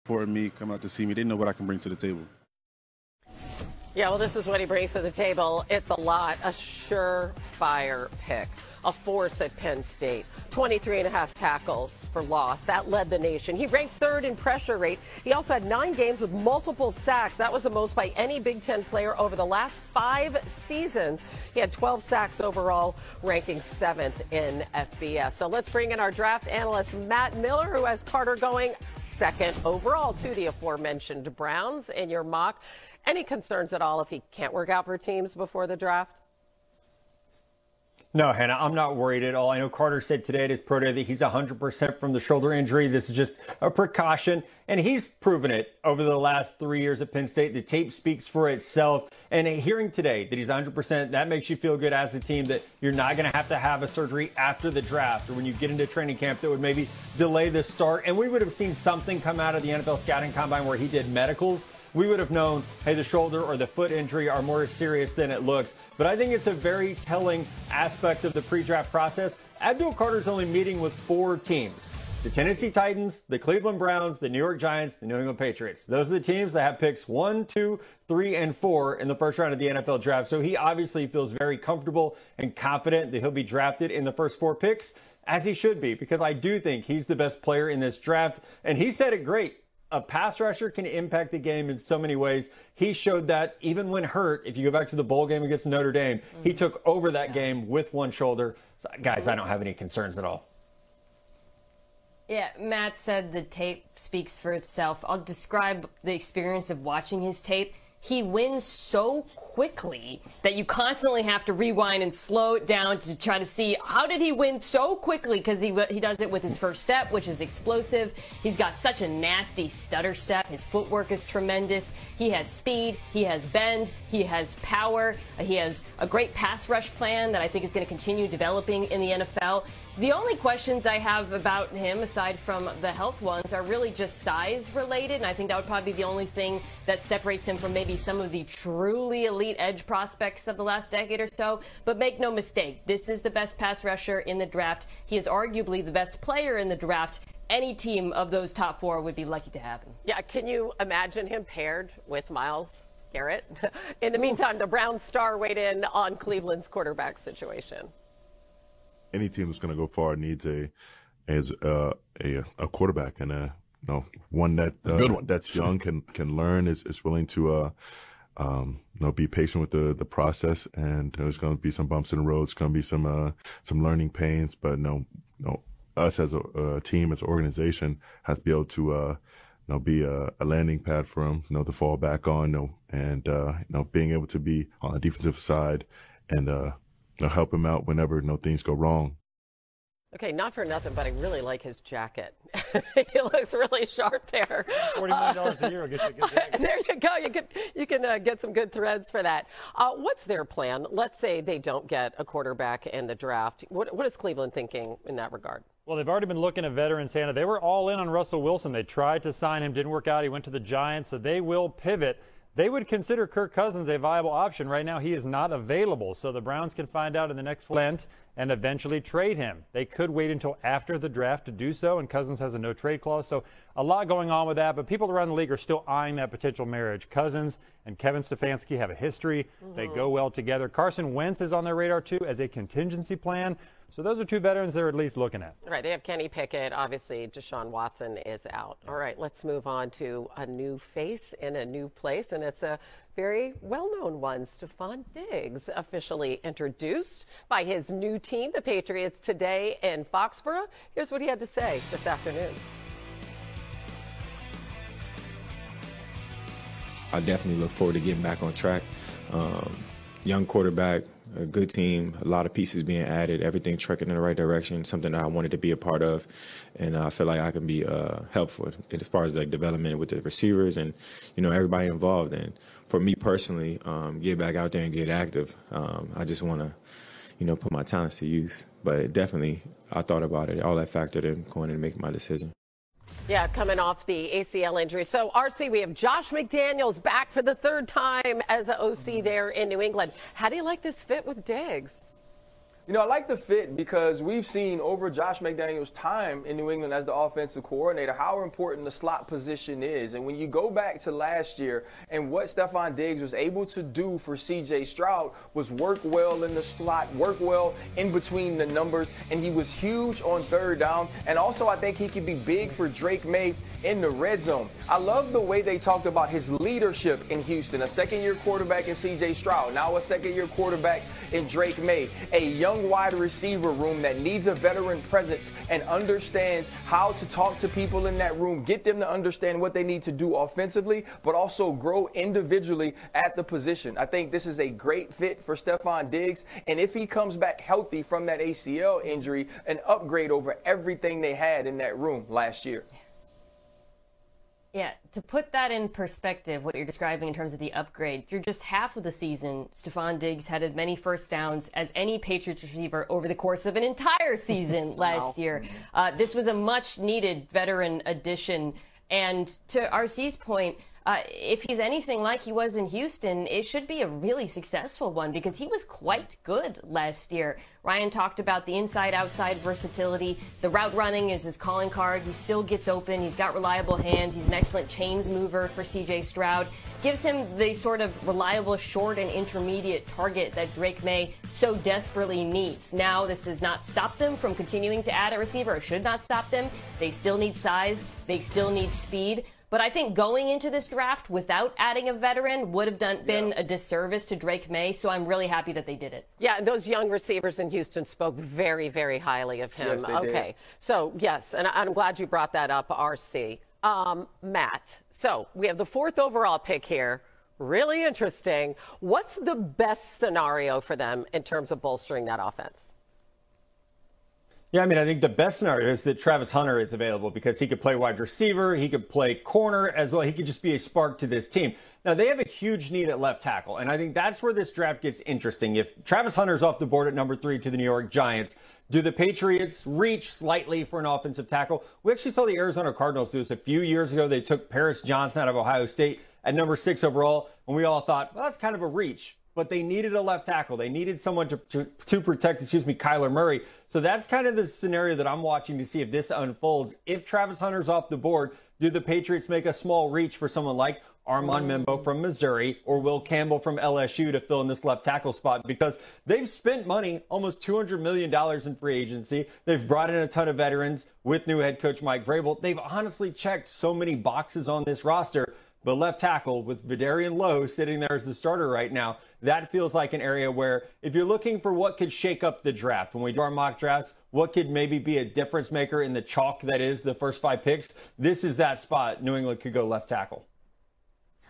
supporting me, come out to see me. They know what I can bring to the table. Yeah, well, this is what he brings to the table. It's a lot. A surefire pick. A force at Penn State. 23.5 tackles for loss. That led the nation. He ranked third in pressure rate. He also had 9 games with multiple sacks. That was the most by any Big Ten player over the last 5 seasons. He had 12 sacks overall, ranking 7th in FBS. So let's bring in our draft analyst, Matt Miller, who has Carter going 2nd overall to the aforementioned Browns in your mock. Any concerns at all if he can't work out for teams before the draft? No, Hannah, I'm not worried at all. I know Carter said today at his pro day that he's 100% from the shoulder injury. This is just a precaution, and he's proven it over the last 3 years at Penn State. The tape speaks for itself, and hearing today that he's 100%, that makes you feel good as a team that you're not going to have a surgery after the draft or when you get into training camp that would maybe delay the start. And we would have seen something come out of the NFL scouting combine where he did medicals. We would have known, hey, the shoulder or the foot injury are more serious than it looks. But I think it's a very telling aspect of the pre-draft process. Abdul Carter's only meeting with 4 teams: the Tennessee Titans, the Cleveland Browns, the New York Giants, the New England Patriots. Those are the teams that have picks 1, 2, 3, and 4 in the first round of the NFL draft. So he obviously feels very comfortable and confident that he'll be drafted in the first 4 picks, as he should be, because I do think he's the best player in this draft. And he said it great. A pass rusher can impact the game in so many ways. He showed that even when hurt. If you go back to the bowl game against Notre Dame, he took over that game with one shoulder. So, guys, I don't have any concerns at all. Yeah, Matt said the tape speaks for itself. I'll describe the experience of watching his tape. He wins so quickly that you constantly have to rewind and slow it down to try to see how did he win so quickly, because he does it with his first step, which is explosive. He's got such a nasty stutter step. His footwork is tremendous. He has speed. He has bend. He has power. He has a great pass rush plan that I think is going to continue developing in the NFL. The only questions I have about him, aside from the health ones, are really just size related, and I think that would probably be the only thing that separates him from maybe some of the truly elite edge prospects of the last decade or so. But make no mistake, this is the best pass rusher in the draft. He is arguably the best player in the draft. Any team of those top 4 would be lucky to have him. Yeah, can you imagine him paired with Myles Garrett? In the meantime, the Browns star weighed in on Cleveland's quarterback situation. Any team that's going to go far needs a quarterback, and one that's young, can learn, is willing to be patient with the process. And there's going to be some bumps in the road. It's going to be some learning pains, but us as a team, as an organization, has to be able to be a landing pad for him, to fall back on, and being able to be on the defensive side and help him out whenever things go wrong. Okay, not for nothing, but I really like his jacket. He looks really sharp there. $40 million a year will get you a good jacket. There you go. You can get some good threads for that. What's their plan? Let's say they don't get a quarterback in the draft. What is Cleveland thinking in that regard? Well, they've already been looking at veterans, Hannah. They were all in on Russell Wilson. They tried to sign him, didn't work out. He went to the Giants, so they will pivot. They would consider Kirk Cousins a viable option. Right now, he is not available, so the Browns can find out in the next Lent and eventually trade him. They could wait until after the draft to do so, and Cousins has a no-trade clause. So a lot going on with that, but people around the league are still eyeing that potential marriage. Cousins and Kevin Stefanski have a history. They go well together. Carson Wentz is on their radar, too, as a contingency plan. So those are 2 veterans they're at least looking at. Right. They have Kenny Pickett. Obviously, Deshaun Watson is out. All right. Let's move on to a new face in a new place. And it's a very well-known one. Stefon Diggs officially introduced by his new team, the Patriots, today in Foxborough. Here's what he had to say this afternoon. I definitely look forward to getting back on track. Young quarterback, a good team, a lot of pieces being added, everything trucking in the right direction, something that I wanted to be a part of. And I feel like I can be helpful as far as the development with the receivers and, everybody involved. And for me personally, get back out there and get active. I just want to, put my talents to use. But definitely, I thought about it, all that factored in going and making my decision. Yeah, coming off the ACL injury. So, RC, we have Josh McDaniels back for the 3rd time as the OC there in New England. How do you like this fit with Diggs? You know, I like the fit because we've seen over Josh McDaniels' time in New England as the offensive coordinator how important the slot position is. And when you go back to last year and what Stefon Diggs was able to do for C.J. Stroud was work well in the slot, work well in between the numbers, and he was huge on third down. And also I think he could be big for Drake May in the red zone. I love the way they talked about his leadership in Houston, a second-year quarterback in C.J. Stroud, now a second-year quarterback in Drake May, a young wide receiver room that needs a veteran presence and understands how to talk to people in that room, get them to understand what they need to do offensively, but also grow individually at the position. I think this is a great fit for Stefon Diggs, and if he comes back healthy from that ACL injury, an upgrade over everything they had in that room last year. Yeah, to put that in perspective, what you're describing in terms of the upgrade, through just half of the season, Stefon Diggs had as many first downs as any Patriots receiver over the course of an entire season last year. This was a much-needed veteran addition. And to RC's point, if he's anything like he was in Houston, it should be a really successful one because he was quite good last year. Ryan talked about the inside-outside versatility. The route running is his calling card. He still gets open. He's got reliable hands. He's an excellent chains mover for C.J. Stroud. Gives him the sort of reliable short and intermediate target that Drake May so desperately needs. Now, this does not stop them from continuing to add a receiver. It should not stop them. They still need size. They still need speed. But I think going into this draft without adding a veteran would have been a disservice to Drake May, so I'm really happy that they did it. Yeah, those young receivers in Houston spoke very, very highly of him. Yes, they okay, did. so yes, and I'm glad you brought that up, RC. Matt, so we have the 4th overall pick here. Really interesting. What's the best scenario for them in terms of bolstering that offense? Yeah, I mean, I think the best scenario is that Travis Hunter is available because he could play wide receiver, he could play corner as well. He could just be a spark to this team. Now, they have a huge need at left tackle, and I think that's where this draft gets interesting. If Travis Hunter's off the board at number 3 to the New York Giants, do the Patriots reach slightly for an offensive tackle? We actually saw the Arizona Cardinals do this a few years ago. They took Paris Johnson out of Ohio State at number 6 overall, and we all thought, well, that's kind of a reach. But they needed a left tackle. They needed someone to protect, Kyler Murray. So that's kind of the scenario that I'm watching to see if this unfolds. If Travis Hunter's off the board, do the Patriots make a small reach for someone like Armand Membo from Missouri or Will Campbell from LSU to fill in this left tackle spot? Because they've spent money, almost $200 million in free agency. They've brought in a ton of veterans with new head coach Mike Vrabel. They've honestly checked so many boxes on this roster. But left tackle with Vidarian Lowe sitting there as the starter right now, that feels like an area where if you're looking for what could shake up the draft, when we do our mock drafts, what could maybe be a difference maker in the chalk that is the first 5 picks, this is that spot New England could go left tackle.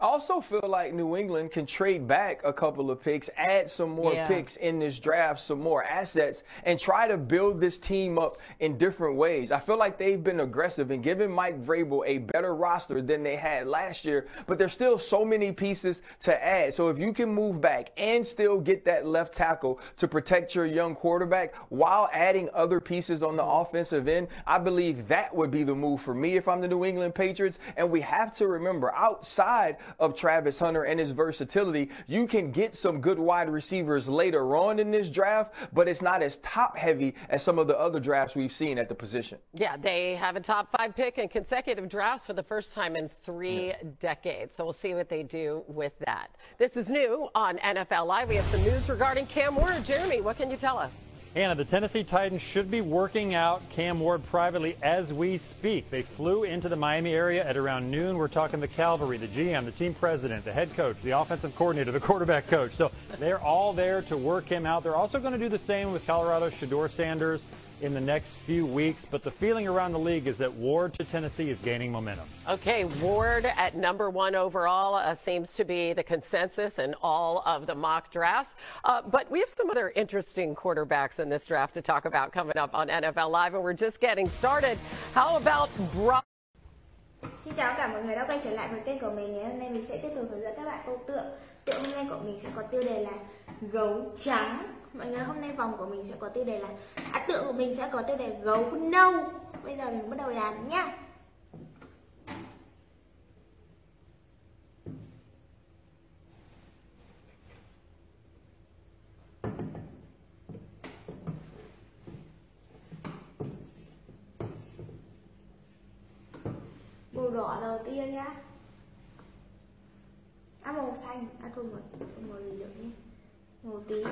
I also feel like New England can trade back a couple of picks, add some more picks in this draft, some more assets, and try to build this team up in different ways. I feel like they've been aggressive and given Mike Vrabel a better roster than they had last year, but there's still so many pieces to add. So if you can move back and still get that left tackle to protect your young quarterback while adding other pieces on the offensive end, I believe that would be the move for me if I'm the New England Patriots. And we have to remember, outside of Travis Hunter and his versatility, you can get some good wide receivers later on in this draft, but it's not as top heavy as some of the other drafts we've seen at the position. Yeah, they have a top 5 pick in consecutive drafts for the first time in 3 decades. So we'll see what they do with that. This is new on NFL Live. We have some news regarding Cam Ward. Jeremy, what can you tell us? Hannah, the Tennessee Titans should be working out Cam Ward privately as we speak. They flew into the Miami area at around noon. We're talking the cavalry, the GM, the team president, the head coach, the offensive coordinator, the quarterback coach. So they're all there to work him out. They're also going to do the same with Colorado's Shedeur Sanders in the next few weeks. But the feeling around the league is that Ward to Tennessee is gaining momentum. Okay, Ward at number 1 overall seems to be the consensus in all of the mock drafts. But we have some other interesting quarterbacks in this draft to talk about coming up on NFL Live, and we're just getting started. How about Xin chào cả mọi người đã quay trở lại với kênh của mình. Ngày hôm nay mình sẽ tiếp tục hướng dẫn các bạn câu tượng. Tượng hôm nay của mình sẽ có tiêu đề là gấu trắng. Mọi người, hôm nay vòng của mình sẽ có tiêu đề là tượng của mình sẽ có tiêu đề gấu nâu. Bây giờ mình bắt đầu làm nhá. đỏ đầu tiên nhá. Màu xanh, thôi màu gì được nhé. Màu tím.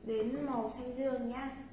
Đến màu xanh dương nhá.